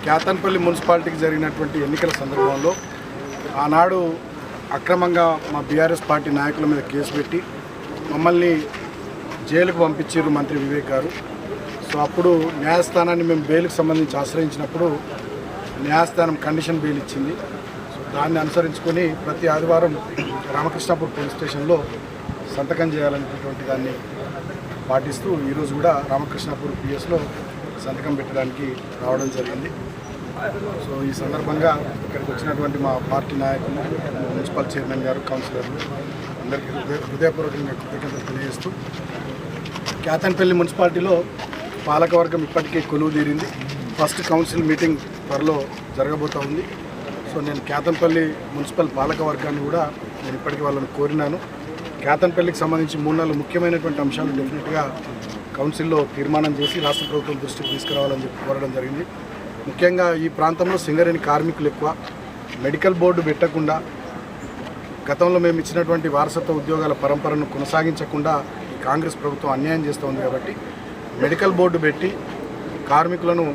క్యాతన్పల్లి మున్సిపాలిటీకి జరిగినటువంటి ఎన్నికల సందర్భంలో ఆనాడు అక్రమంగా మా బీఆర్ఎస్ పార్టీ నాయకుల మీద కేసు పెట్టి మమ్మల్ని జైలుకు పంపించారు మంత్రి వివేక్ గారు. సో అప్పుడు న్యాయస్థానాన్ని మేము బెయిల్కి సంబంధించి ఆశ్రయించినప్పుడు న్యాయస్థానం కండిషన్ బెయిల్ ఇచ్చింది. సో దాన్ని అనుసరించుకొని ప్రతి ఆదివారం రామకృష్ణాపూర్ పోలీస్ స్టేషన్లో సంతకం చేయాలనేటువంటి దాన్ని పాటిస్తూ ఈరోజు కూడా రామకృష్ణాపూర్ పిఎస్లో సంతకం పెట్టడానికి రావడం జరిగింది. సో ఈ సందర్భంగా ఇక్కడికి వచ్చినటువంటి మా పార్టీ నాయకులు, మున్సిపల్ చైర్మన్ గారు, కౌన్సిలర్లు అందరికీ హృదయపూర్వకంగా కృతజ్ఞతలు తెలియజేస్తూ, క్యాతన్పల్లి మున్సిపాలిటీలో పాలకవర్గం ఇప్పటికే కొలువు తీరింది. ఫస్ట్ కౌన్సిల్ మీటింగ్ త్వరలో జరగబోతూ ఉంది. సో నేను క్యాతన్పల్లి మున్సిపల్ పాలకవర్గాన్ని కూడా నేను ఇప్పటికీ వాళ్ళని కోరినాను. క్యాతన్పల్లికి సంబంధించి 3-4 ముఖ్యమైనటువంటి అంశాలు డెఫినెట్గా కౌన్సిల్లో తీర్మానం చేసి రాష్ట్ర ప్రభుత్వం దృష్టికి తీసుకురావాలని చెప్పి కోరడం జరిగింది. ముఖ్యంగా ఈ ప్రాంతంలో సింగరేణి కార్మికులు ఎక్కువ. మెడికల్ బోర్డు పెట్టకుండా గతంలో మేము ఇచ్చినటువంటి వారసత్వ ఉద్యోగాల పరంపరను కొనసాగించకుండా ఈ కాంగ్రెస్ ప్రభుత్వం అన్యాయం చేస్తూ ఉంది. కాబట్టి మెడికల్ బోర్డు పెట్టి కార్మికులను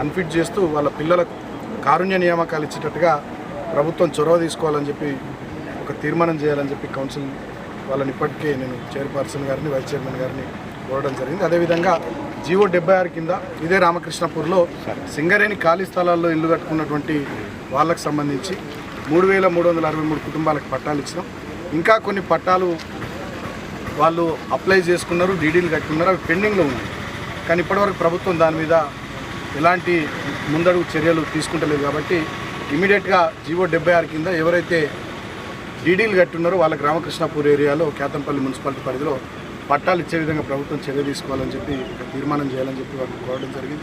అన్ఫిట్ చేస్తూ వాళ్ళ పిల్లలకు కారుణ్య నియామకాలు ఇచ్చేటట్టుగా ప్రభుత్వం చొరవ తీసుకోవాలని చెప్పి ఒక తీర్మానం చేయాలని చెప్పి కౌన్సిల్ వాళ్ళని ఇప్పటికే నేను చైర్పర్సన్ గారిని, వైస్ చైర్మన్ గారిని కోరడం జరిగింది. అదేవిధంగా జీవో 76 కింద ఇదే రామకృష్ణాపూర్లో సింగరేణి ఖాళీ స్థలాల్లో ఇల్లు కట్టుకున్నటువంటి వాళ్ళకు సంబంధించి 3,363 కుటుంబాలకు పట్టాలు ఇచ్చినాం. ఇంకా కొన్ని పట్టాలు వాళ్ళు అప్లై చేసుకున్నారు, డీడీలు కట్టుకున్నారు, అవి పెండింగ్లో ఉన్నాయి. కానీ ఇప్పటివరకు ప్రభుత్వం దాని మీద ఎలాంటి ముందడుగు చర్యలు తీసుకుంటలేదు. కాబట్టి ఇమీడియట్గా జీవో 76 కింద ఎవరైతే డీడీలు కట్టున్నారో వాళ్ళకి రామకృష్ణాపూర్ ఏరియాలో క్యాతన్పల్లి మున్సిపాలిటీ పరిధిలో పట్టాలు ఇచ్చే విధంగా ప్రభుత్వం చర్య తీసుకోవాలని చెప్పి తీర్మానం చేయాలని చెప్పి వాళ్ళకి కోరడం జరిగింది.